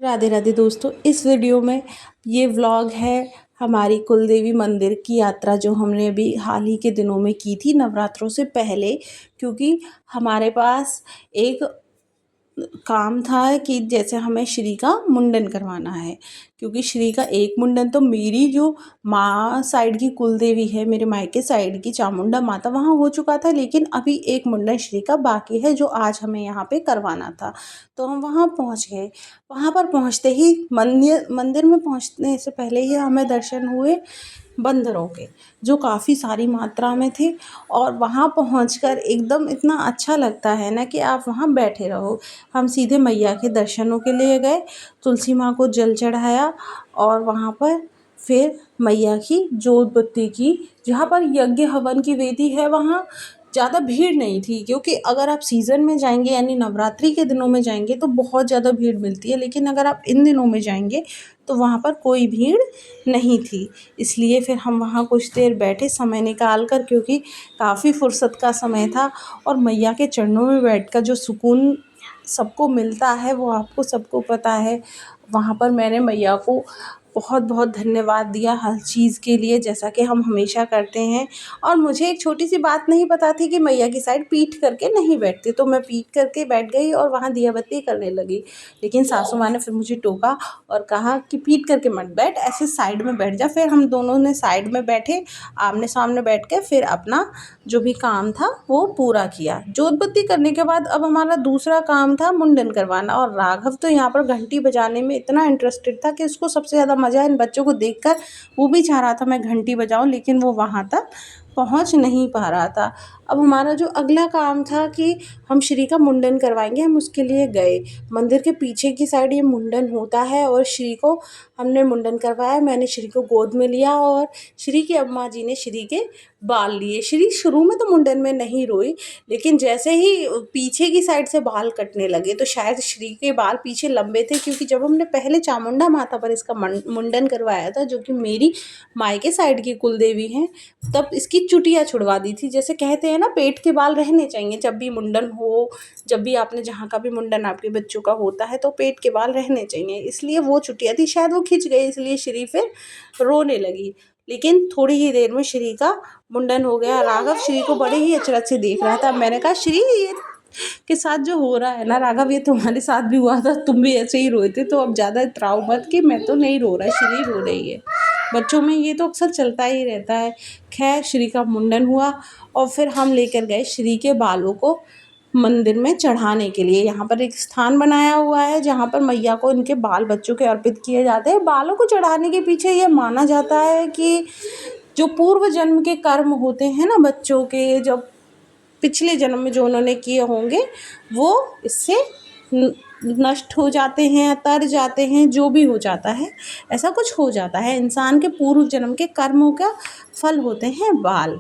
राधे राधे दोस्तों, इस वीडियो में ये व्लॉग है हमारी कुलदेवी मंदिर की यात्रा जो हमने अभी हाल ही के दिनों में की थी नवरात्रों से पहले। क्योंकि हमारे पास एक काम था कि जैसे हमें श्री का मुंडन करवाना है। क्योंकि श्री का एक मुंडन तो मेरी जो माँ साइड की कुलदेवी है, मेरे मायके साइड की चामुंडा माता, वहाँ हो चुका था, लेकिन अभी एक मुंडन श्री का बाकी है जो आज हमें यहाँ पे करवाना था। तो हम वहाँ पहुँच गए। वहाँ पर पहुँचते ही मंदिर में पहुँचने से पहले ही हमें दर्शन हुए बंदरों के, जो काफ़ी सारी मात्रा में थे। और वहाँ पहुंचकर एकदम इतना अच्छा लगता है ना कि आप वहाँ बैठे रहो। हम सीधे मैया के दर्शनों के लिए गए, तुलसी माँ को जल चढ़ाया और वहाँ पर फिर मैया की जोत बत्ती की। जहाँ पर यज्ञ हवन की वेदी है वहाँ ज़्यादा भीड़ नहीं थी, क्योंकि अगर आप सीज़न में जाएंगे यानी नवरात्रि के दिनों में जाएंगे तो बहुत ज़्यादा भीड़ मिलती है, लेकिन अगर आप इन दिनों में जाएंगे तो वहाँ पर कोई भीड़ नहीं थी। इसलिए फिर हम वहाँ कुछ देर बैठे समय निकाल कर, क्योंकि काफ़ी फुर्सत का समय था। और मैया के चरणों में बैठकर जो सुकून सबको मिलता है वो आपको सबको पता है। वहाँ पर मैंने मैया को बहुत बहुत धन्यवाद दिया हर चीज़ के लिए, जैसा कि हम हमेशा करते हैं। और मुझे एक छोटी सी बात नहीं पता थी कि मैया की साइड पीठ करके नहीं बैठती, तो मैं पीठ करके बैठ गई और वहाँ दिया बत्ती करने लगी। लेकिन सासू माँ ने फिर मुझे टोका और कहा कि पीठ करके मत बैठ, ऐसे साइड में बैठ जा। फिर हम दोनों ने साइड में बैठे, आमने सामने बैठ के फिर अपना जो भी काम था वो पूरा किया। जोत बत्ती करने के बाद अब हमारा दूसरा काम था मुंडन करवाना। और राघव तो यहाँ पर घंटी बजाने में इतना इंटरेस्टेड था कि उसको सबसे ज़्यादा मज़ा इन बच्चों को देखकर, वो भी चाह रहा था मैं घंटी बजाऊं, लेकिन वो वहाँ तक पहुँच नहीं पा रहा था। अब हमारा जो अगला काम था कि हम श्री का मुंडन करवाएंगे, हम उसके लिए गए। मंदिर के पीछे की साइड ये मुंडन होता है और श्री को हमने मुंडन करवाया। मैंने श्री को गोद में लिया और श्री की अम्मा जी ने श्री के बाल लिए। श्री शुरू में तो मुंडन में नहीं रोई, लेकिन जैसे ही पीछे की साइड से बाल कटने लगे, तो शायद श्री के बाल पीछे लंबे थे, क्योंकि जब हमने पहले चामुंडा माता पर इसका मुंडन करवाया था, जो कि मेरी मायके साइड की कुलदेवी हैं, तब इसकी चुटिया छुड़वा दी थी। जैसे कहते हैं ना, पेट के बाल रहने चाहिए जब भी मुंडन हो, जब भी आपने जहाँ का भी मुंडन आपके बच्चों का होता है तो पेट के बाल रहने चाहिए। इसलिए वो चुटिया थी, शायद वो खिंच गई, इसलिए श्री फिर रोने लगी। लेकिन थोड़ी ही देर में श्री का मुंडन हो गया। राघव श्री को बड़े ही अचरज से देख रहा था। मैंने कहा, श्री ये के साथ जो हो रहा है ना राघव, ये तुम्हारे साथ भी हुआ था, तुम भी ऐसे ही रोए थे, तो अब ज़्यादा इतराओ मत कि मैं तो नहीं रो रहा, श्री रो रही है। बच्चों में ये तो अक्सर चलता ही रहता है। खैर, श्री का मुंडन हुआ और फिर हम लेकर गए श्री के बालों को मंदिर में चढ़ाने के लिए। यहाँ पर एक स्थान बनाया हुआ है जहाँ पर मैया को इनके बाल बच्चों के अर्पित किए जाते हैं। बालों को चढ़ाने के पीछे ये माना जाता है कि जो पूर्व जन्म के कर्म होते हैं ना बच्चों के, जब पिछले जन्म में जो उन्होंने किए होंगे, वो इससे नष्ट हो जाते हैं, तर जाते हैं, जो भी हो जाता है, ऐसा कुछ हो जाता है। इंसान के पूर्व जन्म के कर्मों का फल होते हैं बाल।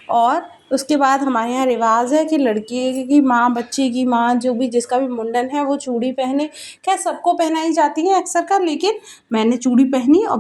और उसके बाद हमारे यहाँ रिवाज है कि लड़की की माँ, बच्चे की माँ, जो भी जिसका भी मुंडन है, वो चूड़ी पहने। खैर, सबको पहनाई जाती है अक्सर कर, लेकिन मैंने चूड़ी पहनी और